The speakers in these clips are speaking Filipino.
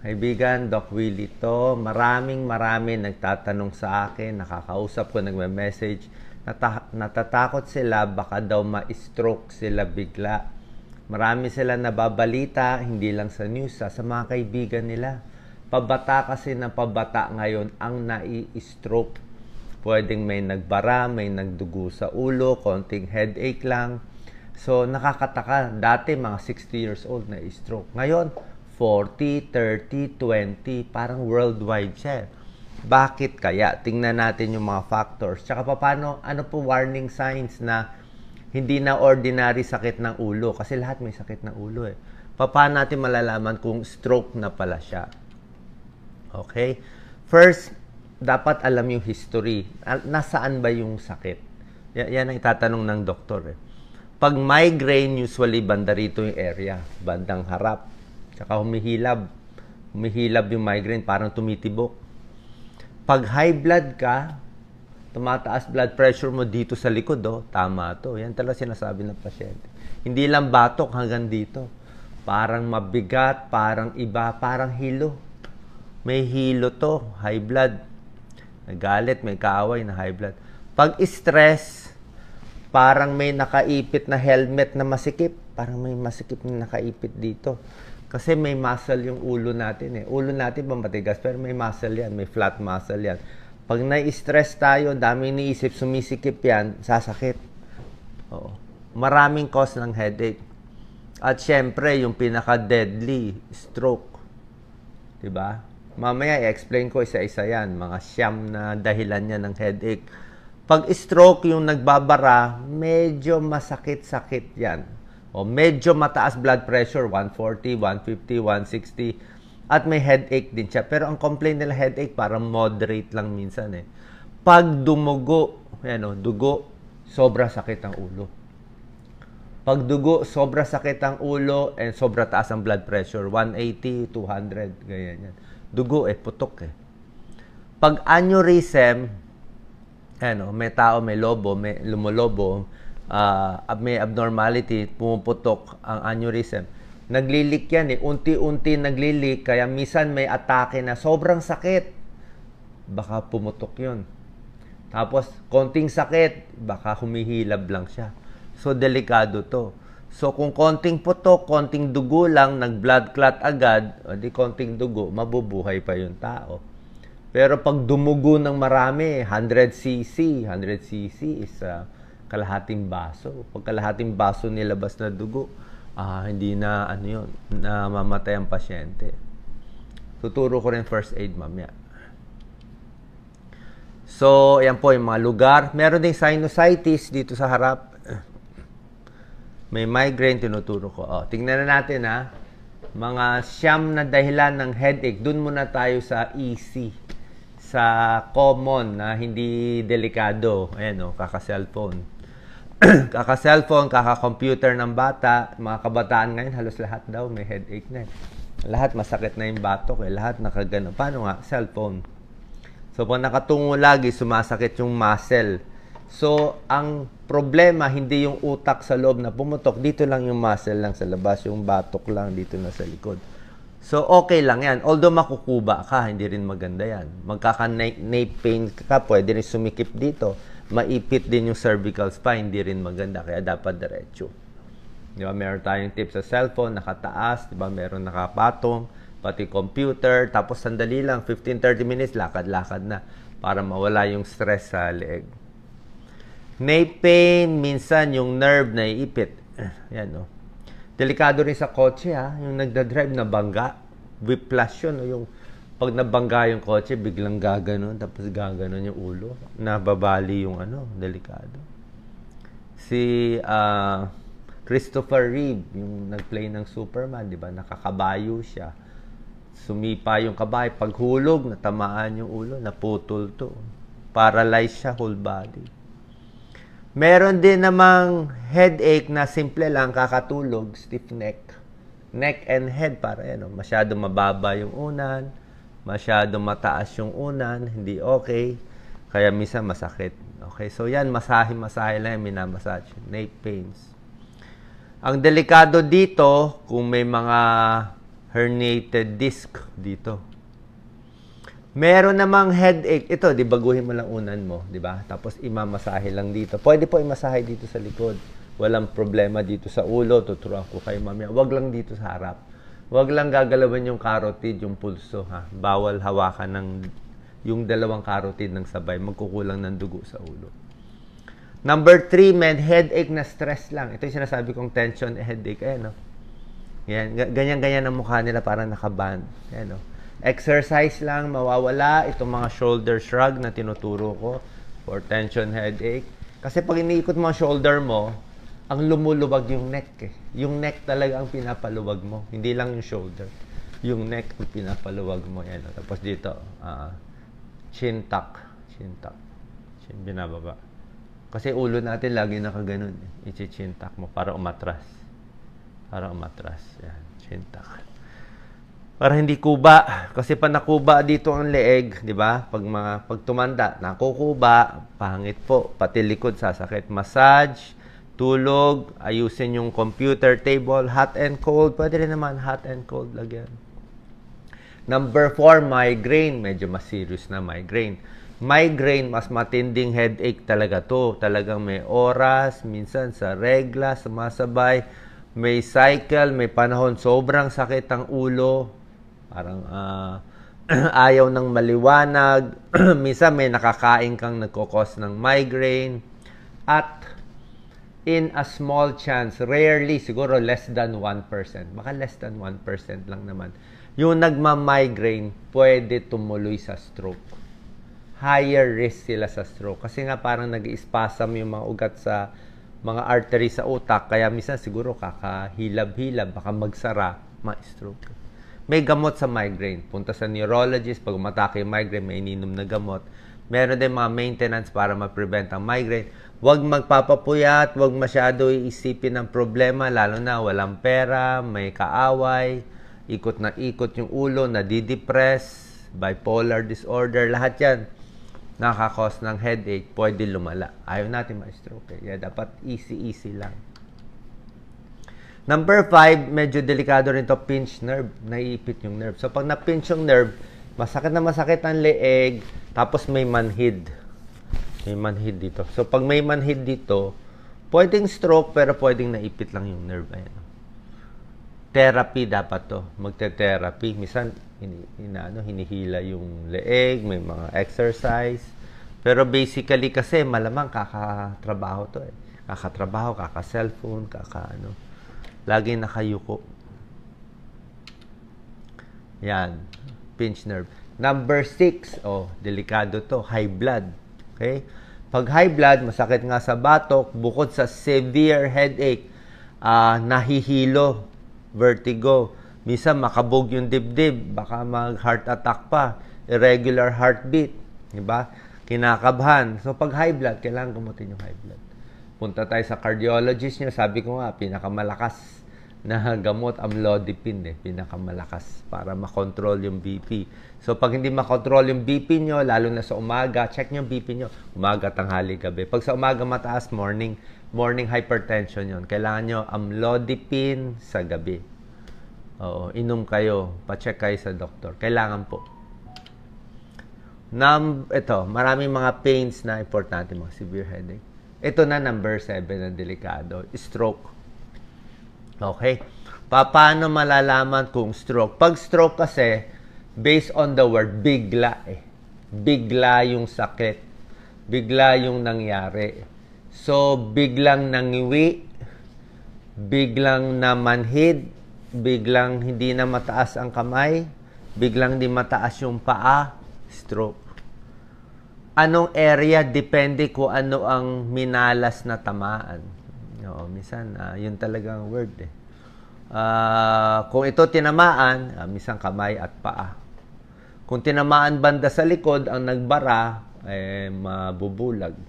Kaibigan, Doc Willie to. Maraming nagtatanong sa akin, nakakausap ko, nagme-message. Natatakot sila, baka daw ma-stroke sila bigla. Marami sila nababalita, hindi lang sa news, sa mga kaibigan nila. Pabata kasi na pabata ngayon ang nai-stroke. Pwedeng may nagbara, may nagdugo sa ulo, konting headache lang. So, nakakataka. Dati, mga 60 years old na stroke. Ngayon, 40, 30, 20, parang worldwide siya. Bakit kaya? Tingnan natin yung mga factors. Tsaka paano, ano po warning signs na hindi na ordinary sakit ng ulo? Kasi lahat may sakit ng ulo eh. Paano natin malalaman kung stroke na pala siya? Okay? First, dapat alam yung history. Nasaan ba yung sakit? Yan ang itatanong ng doktor eh. Pag migraine, usually banda rito yung area, bandang harap. Tsaka humihilab. Humihilab yung migraine, parang tumitibok. Pag high blood ka, tumataas blood pressure mo dito sa likod, oh, tama to. Yan talaga sinasabi ng pasyente. Hindi lang batok hanggang dito. Parang mabigat, parang iba, parang hilo. May hilo to, high blood. Nagalit, may kaaway na high blood. Pag stress, parang may nakaipit na helmet na masikip. Parang may masikip na nakaipit dito. Kasi may muscle yung ulo natin eh. Ulo natin ba matigas, pero may muscle yan. May flat muscle yan. Pag na-stress tayo, dami iniisip, sumisikip yan, sasakit. Oo. Maraming cause ng headache. At syempre, yung pinaka-deadly, stroke. Diba? Mamaya, i-explain ko isa-isa yan. Mga siyam na dahilan niya ng headache. Pag stroke yung nagbabara, medyo masakit-sakit yan. O medyo mataas blood pressure, 140, 150, 160. At may headache din siya. Pero ang complaint nila headache, parang moderate lang minsan eh. Pag dumugo, yan o, dugo, sobra sakit ang ulo. Pag dugo, sobra sakit ang ulo and sobra taas ang blood pressure, 180, 200, ganyan yan. Dugo eh, putok eh. Pag aneurysm, ano, may tao, may lobo, may lumolobo, may abnormality, pumuputok ang aneurysm. Naglilik yan eh, unti-unti naglilik, kaya minsan may atake na sobrang sakit, baka pumutok yun. Tapos, konting sakit, baka humihilab lang siya. So, delikado to. So, kung konting putok, konting dugo lang, nag-blood clot agad, o di konting dugo, mabubuhay pa yung tao. Pero pag dumugo ng marami, 100 cc, 100 cc is kalahating baso. Pag kalahating baso nilabas na dugo, hindi na, ano yun, namamatay ang pasyente. Tuturo ko rin first aid mamaya. So, ayan po yung mga lugar. Meron ding sinusitis dito sa harap. May migraine, tinuturo ko. Tingnan na natin ha. Mga siyam na dahilan ng headache. Doon muna tayo sa easy. Sa common na hindi delikado. Ayan o, kaka-cellphone. Kaka-cellphone, kaka-computer ng bata. Mga kabataan ngayon, halos lahat daw may headache na. Lahat masakit na yung batok. Lahat nakagano. Paano nga? Cellphone. So, pag nakatungo lagi, sumasakit yung muscle. So, ang problema, hindi yung utak sa loob na pumutok. Dito lang yung muscle lang sa labas. Yung batok lang dito na sa likod. So, okay lang yan. Although makukuba ka, hindi rin maganda yan. Magkaka-nape pain ka, pwede rin sumikip dito. Maipit din yung cervical spine, hindi rin maganda. Kaya dapat diretso. Di ba? Meron tayong tips sa cellphone, nakataas. Di ba? Meron nakapatong. Pati computer. Tapos sandali lang, 15-30 minutes, lakad-lakad na. Para mawala yung stress sa leeg. Nape pain, minsan yung nerve na iipit. Yan, no? Delikado rin sa kotse, ha? Yung nagdadrive na bangga. Whiplash yun, no? Yung pag nabangga yung kotse, biglang gaganon, tapos gaganon yung ulo. Nababali yung ano, delikado. Si Christopher Reeve, yung nagplay ng Superman, di ba? Nakakabayo siya. Sumipa yung kabayo. Paghulog, natamaan yung ulo, naputol to. Paralyzed siya, whole body. Meron din namang headache na simple lang, kakatulog, stiff neck. Neck and head, para yan. Masyado mababa yung unan, masyado mataas yung unan, hindi okay. Kaya minsan masakit. Okay, so yan, masahe lang yan, minamassage. Nape pains. Ang delikado dito, kung may mga herniated disc dito. Meron namang headache. Ito, di baguhin mo lang unan mo, di ba? Tapos imamasahe lang dito. Pwede po imasahe dito sa likod. Walang problema dito sa ulo. Tuturuan ko kayo mamaya. Huwag lang dito sa harap. Huwag lang gagalawin yung carotid, yung pulso, ha? Bawal hawakan ng yung dalawang carotid ng sabay. Magkukulang ng dugo sa ulo. Number 3, men, headache na stress lang. Ito yung sinasabi kong tension headache. Ayan, no? Yan, ganyan-ganyan ang mukha nila, parang nakaband. Ayan, no? Exercise lang, mawawala itong mga shoulder shrug na tinuturo ko for tension headache. Kasi pag iniikot mo ang shoulder mo, ang lumuluwag yung neck eh. Yung neck talaga ang pinapaluwag mo. Hindi lang yung shoulder. Yung neck ang pinapaluwag mo. Yan, no? Tapos dito, chin tuck. Chin tuck. Chin binababa. Kasi ulo natin lagi nakaganon. I-chin tuck mo para umatras. Para umatras. Yan, chin tuck. Para hindi kuba. Kasi pa nakuba dito ang leeg, di ba? Pag tumanda, nakukuba, pangit po. Pati likod sasakit. Massage, tulog, ayusin yung computer table, hot and cold. Pwede rin naman hot and cold lagyan. Number 4, migraine. Medyo mas serious na migraine. Migraine, mas matinding headache talaga to. Talagang may oras, minsan sa regla, sumasabay. May cycle, may panahon, sobrang sakit ang ulo. Parang ayaw ng maliwanag. Minsan may nakakain kang nagkukos ng migraine. At in a small chance, rarely, siguro less than 1%. Baka less than 1% lang naman. Yung nagma-migraine, pwede tumuloy sa stroke. Higher risk sila sa stroke. Kasi nga parang nag-spasm yung mga ugat sa mga artery sa utak. Kaya minsan siguro kakahilab-hilab, baka magsara, ma-stroke. May gamot sa migraine. Punta sa neurologist. Pag umatake yung migraine, may ininom na gamot. Meron din mga maintenance para ma-prevent ang migraine. Huwag magpapapuyat. Huwag masyado iisipin ng problema. Lalo na walang pera, may kaaway, ikot na ikot yung ulo, nadidepress, bipolar disorder. Lahat yan nakakos ng headache. Pwede lumala. Ayaw natin ma-stroke. Kaya dapat easy lang. Number 5, medyo delikado rin to, pinch nerve. Naiipit yung nerve. So, pag na-pinch yung nerve, masakit na masakit ang leeg, tapos may manhid. May manhid dito. So, pag may manhid dito, pwedeng stroke, pero pwedeng naipit lang yung nerve. Ayan. Therapy dapat to. Magte-therapy. Minsan, hinihila yung leeg, may mga exercise. Pero basically kasi, malamang kakatrabaho to eh. Kakatrabaho, kaka-cellphone, lagi nakayuko. Yan. Pinch nerve. Number 6. Oh, delikado to. High blood. Okay? Pag high blood, masakit nga sa batok, bukod sa severe headache, nahihilo, vertigo. Minsan makabog yung dibdib. Baka mag-heart attack pa. Irregular heartbeat. Diba? Kinakabahan. So, pag high blood, kailangan gamutin yung high blood. Punta tayo sa cardiologist niya, sabi ko nga, pinakamalakas na gamot, amlodipine, pinakamalakas para makontrol yung BP. So, pag hindi makontrol yung BP nyo, lalo na sa umaga, check nyo yung BP nyo, umaga, tanghali, gabi. Pag sa umaga mataas, morning hypertension yon. Kailangan nyo amlodipine sa gabi. Oo, inom kayo, pa-check kayo sa doktor. Kailangan po. Ito, maraming mga pains na importante, mga severe headache. Ito na, number 7 na delikado. Stroke. Okay? Paano malalaman kung stroke? Pag stroke kasi, based on the word, bigla eh. Bigla yung sakit. Bigla yung nangyari. So, biglang nangiwi, biglang namanhid, biglang hindi na mataas ang kamay, biglang di mataas yung paa, stroke. Anong area, depende kung ano ang minalas na tamaan. No, minsan, yun talagang word eh. Kung ito tinamaan, minsan kamay at paa. Kung tinamaan banda sa likod, ang nagbara, mabubulag.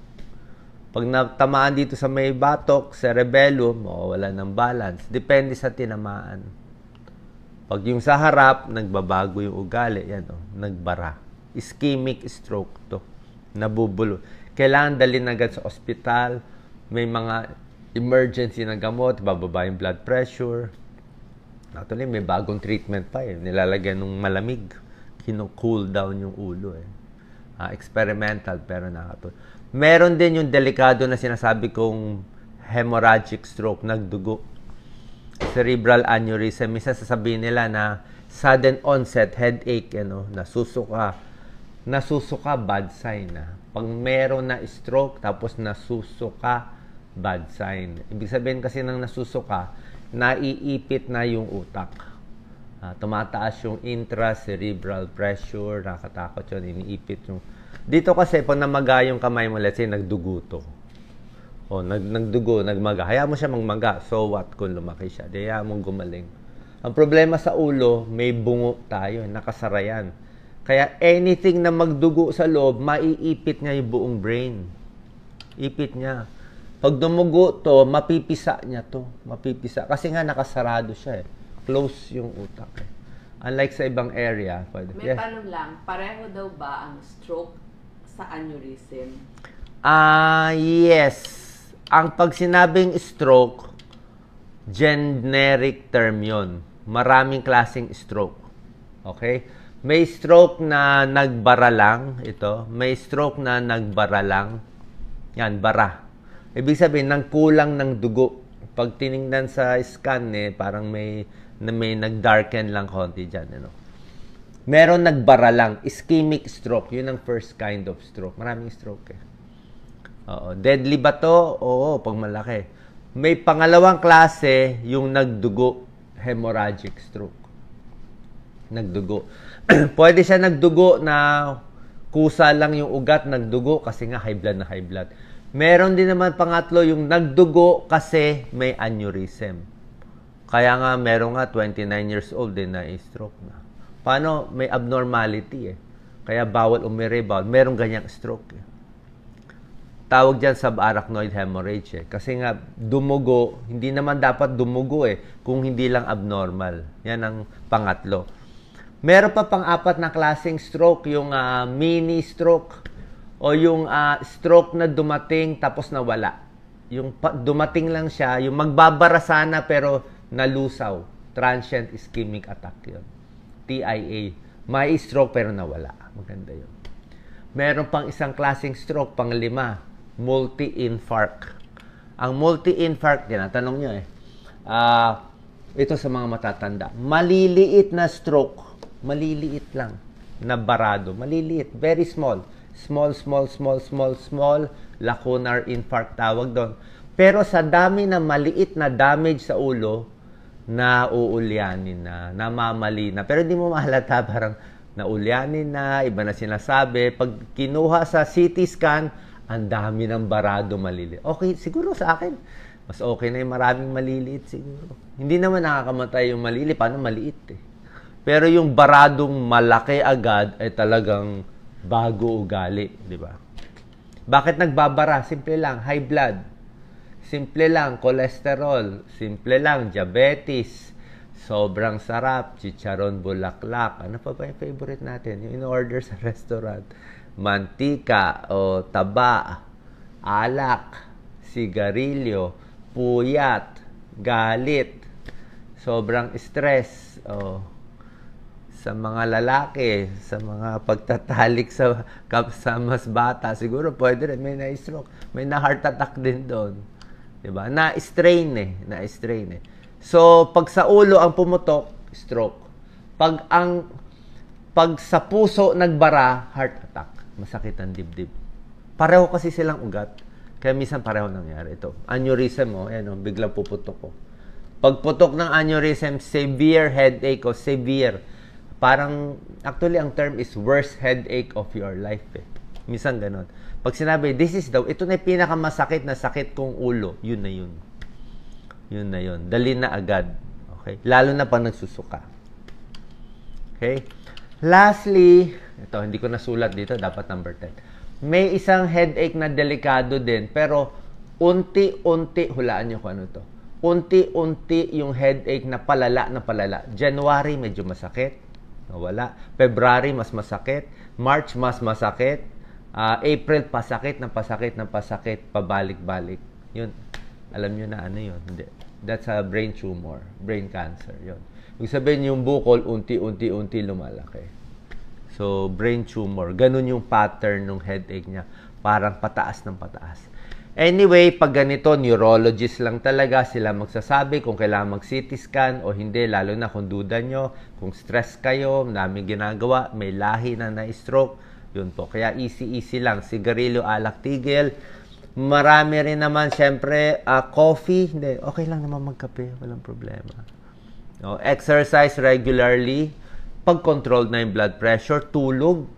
Pag natamaan dito sa may batok, cerebellum, mawawala ng balance. Depende sa tinamaan. Pag yung sa harap, nagbabago yung ugali, yan nagbara. Ischemic stroke to. Nabubulo. Kailangan dalhin agad sa ospital. May mga emergency na gamot, bababa yung blood pressure. Actually, may bagong treatment pa eh. Nilalagyan ng malamig. Kino-cool down yung ulo eh. Experimental pero nakatulong. Meron din yung delikado na sinasabi kong hemorrhagic stroke, nagdugo. Cerebral aneurysm. Minsan sasabihin nila na sudden onset headache, nasusuka. Nasusuka, bad sign na. Pag meron na stroke, tapos nasusuka, bad sign. Ibig sabihin kasi ng nasusuka, naiipit na yung utak. Tumataas yung intracerebral pressure, nakatakot yun, iniipit yung... Dito kasi, pag namaga yung kamay mo, let's say, nagdugo to. O, nagdugo, nagmaga. Hayaan mo siya magmaga. So what kung lumaki siya? Di hayaan mong gumaling. Ang problema sa ulo, may bungo tayo, nakasara yan. Kaya anything na magdugo sa loob, maiipit niya yung buong brain. Ipit niya. Pag dumugo to, mapipisa niya to. Mapipisa. Kasi nga nakasarado siya eh. Close yung utak eh. Unlike sa ibang area. Pwede. May tanong lang, pareho daw ba ang stroke sa aneurysm? Yes. Ang pag sinabing stroke, generic term yun. Maraming klaseng stroke. Okay? May stroke na nagbara lang, ito. May stroke na nagbara lang. Yan, bara. Ibig sabihin, nang kulang ng dugo. Pag tiningnan sa scan, parang may nag-darken lang konti dyan. Meron nagbara lang. Ischemic stroke. Yun ang first kind of stroke. Maraming stroke eh. Oo. Deadly ba to? Oo, pag malaki. May pangalawang klase, yung nagdugo. Hemorrhagic stroke. Nagdugo. Pwede siya nagdugo na kusa lang yung ugat, nagdugo kasi nga high blood na high blood. Meron din naman pangatlo yung nagdugo kasi may aneurysm. Kaya nga meron nga 29 years old din na stroke na. Paano? May abnormality eh. Kaya bawal umirebound. Meron ganyang stroke eh. Tawag dyan subarachnoid hemorrhage eh. Kasi nga dumugo, hindi naman dapat dumugo eh kung hindi lang abnormal. Yan ang pangatlo. Meron pa pang-apat na klaseng stroke, yung mini stroke o yung stroke na dumating tapos nawala. Yung dumating lang siya, yung magbabara sana pero nalusaw. Transient ischemic attack yun. TIA. May stroke pero nawala. Maganda yun. Meron pang isang klaseng stroke, pang-5, multi-infarct. Ang multi-infarct, tinatanong nyo eh. Ito sa mga matatanda. Maliliit na stroke. Maliliit lang na barado. Maliliit. Very small. Small. Lacunar infarct tawag doon. Pero sa dami na maliit na damage sa ulo, nauulyanin na, namamali na. Pero hindi mo mahalata, parang naulyanin na, iba na sinasabi. Pag kinuha sa CT scan, ang dami ng barado maliliit. Okay, siguro sa akin, mas okay na yung maraming maliliit siguro. Hindi naman nakakamatay yung maliliit. Paano maliit eh? Pero yung baradong malaki agad ay talagang bago ugali, di ba? Bakit nagbabara? Simple lang, high blood. Simple lang, cholesterol. Simple lang, diabetes. Sobrang sarap, chicharon bulaklak. Ano pa ba yung favorite natin? Yung in-order sa restaurant. Mantika o taba, alak, sigarilyo, puyat, galit, sobrang stress, sa mga lalaki, sa mga pagtatalik sa mas bata, siguro pwede rin may na-stroke, may na-heart attack din doon. 'Di ba? Na-strain eh. So, pag sa ulo ang pumutok, stroke. Pag sa puso nagbara, heart attack. Masakit ang dibdib. Pareho kasi silang ugat. Kaya minsan pareho nangyari ito. Aneurysm, biglang puputok ko. Pagputok ng aneurysm, severe headache o severe. Parang, actually, ang term is worst headache of your life eh. Minsan ganon. Pag sinabi, ito na yung pinakamasakit na sakit kong ulo, yun na yun. Yun na yun. Dali na agad. Okay? Lalo na pag nagsusuka. Okay? Lastly, ito, hindi ko nasulat dito, dapat number 10. May isang headache na delikado din, pero unti-unti, hulaan nyo kung ano to. Unti-unti yung headache na palala. January, medyo masakit. Nawala. February, mas masakit. March, mas masakit. April, pasakit. Pabalik-balik. Yun. Alam nyo na ano yun. That's a brain tumor. Brain cancer. Yun. Ibig sabihin, yung bukol, unti-unti lumalaki. So, brain tumor. Ganun yung pattern ng headache niya. Parang pataas ng pataas. Anyway, pag ganito, neurologist lang talaga sila magsasabi kung kailangan mag-CT scan o hindi, lalo na kung duda nyo, kung stress kayo, daming ginagawa, may lahi na na-stroke, yun po. Kaya easy lang. Sigarilyo, alak, tigil. Marami rin naman, syempre, coffee. Hindi, okay lang naman magkape. Walang problema. No, exercise regularly. Pag-control na yung blood pressure. Tulog.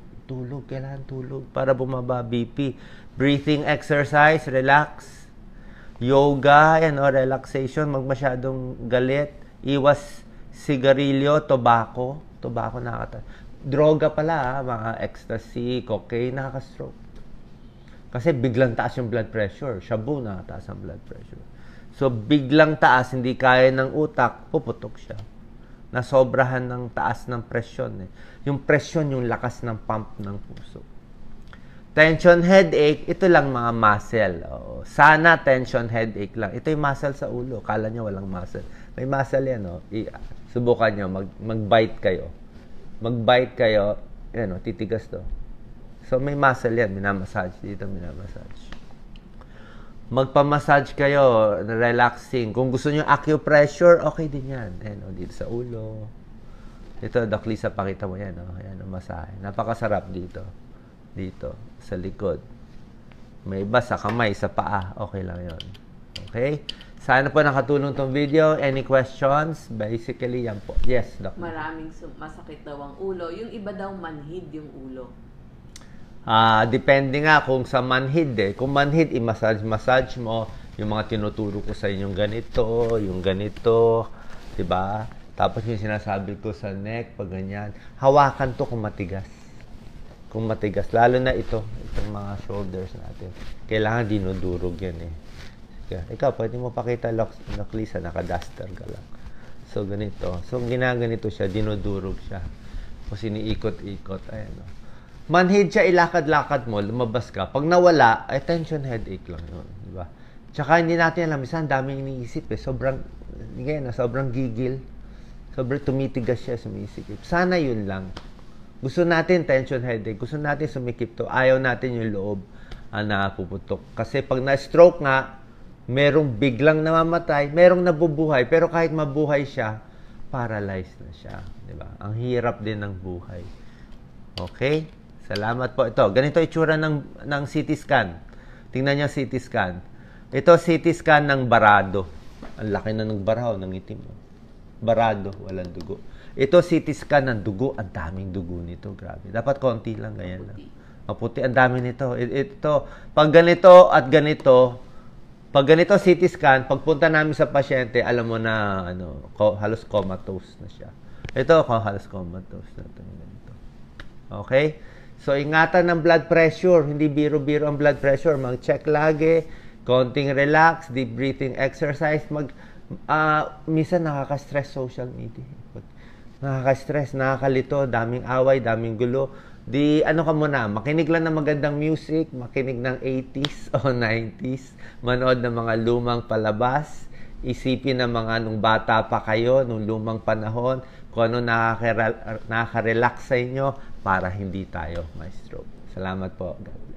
Kailangan tulog para bumaba BP. Breathing exercise, relax. Yoga, relaxation. Magmasyadong galit. Iwas sigarilyo, tobacco. Tobacco droga pala, mga ecstasy, cocaine, nakaka-stroke. Kasi biglang taas yung blood pressure. Shabu, nakataas ang blood pressure. So, biglang taas, hindi kaya ng utak, puputok siya. Nasobrahan ng taas ng presyon. Yung presyon, yung lakas ng pump ng puso. Tension headache, ito lang mga muscle. Sana tension headache lang. Ito yung muscle sa ulo. Kala nyo walang muscle. May muscle yan. Subukan nyo, mag-bite kayo. Mag-bite kayo, titigas to. So, may muscle yan. Minamassage dito, minamassage. Magpamassage kayo, relaxing. Kung gusto nyo acupressure, okay din yan. Dito sa ulo. Ito, Doc Lisa, pakita mo yan. Ayan, masahe. Napakasarap dito. Dito, sa likod. May iba sa kamay, sa paa. Okay lang yon. Okay? Sana po nakatulong tong video. Any questions? Basically, yan po. Yes, Doc. Maraming masakit daw ang ulo. Yung iba daw manhid yung ulo. Depende nga kung sa manhid Kung manhid, i-massage mo yung mga tinuturo ko sa inyong yung ganito, 'di ba? Tapos yung sinasabi ko sa neck, pag ganyan, hawakan to kung matigas. Kung matigas, lalo na itong mga shoulders natin. Kailangan dinudurog yan Ikaw, pwede mo pakita, Lisa, naka-duster ka lang. So, ganito. So, ginaganito siya, dinudurog siya. Tapos iniikot-ikot, ayan Manhid siya, ilakad-lakad mo, lumabas ka. Pag nawala, ay tension headache lang yun. Diba? Tsaka hindi natin alam, minsan daming iniisip Sobrang gigil. Sobrang tumitigas siya, sumisikip. Sana yun lang. Gusto natin tension headache. Gusto natin sumikip to. Ayaw natin yung loob na puputok. Kasi pag na-stroke nga, merong biglang namamatay, merong nabubuhay. Pero kahit mabuhay siya, paralyzed na siya. Diba? Ang hirap din ng buhay. Okay? Salamat po. Ito, ganito itsura ng CT scan. Tingnan niyo CT scan. Ito CT scan ng barado. Ang laki na ng baraw, ng itim. Barado, walang dugo. Ito CT scan ng dugo. Ang daming dugo nito. Grabe. Dapat konti lang, ganyan lang. Maputi, ang dami nito. Ito, pag ganito at ganito, pag ganito CT scan, pagpunta namin sa pasyente, alam mo na, halos comatose na siya. Ito, halos comatose na ito. Okay? So, ingatan ng blood pressure. Hindi biro-biro ang blood pressure. Mag-check lagi. Konting relax. Deep breathing exercise. Minsan nakaka-stress social media. Nakaka-stress, nakakalito. Daming away, daming gulo. Ka muna, makinig lang ng magandang music. Makinig ng 80s o 90s. Manood ng mga lumang palabas. Isipin ng mga nung bata pa kayo, nung lumang panahon. Kung ano nakaka-relax sa inyo para hindi tayo ma-stroke. Salamat po. God bless.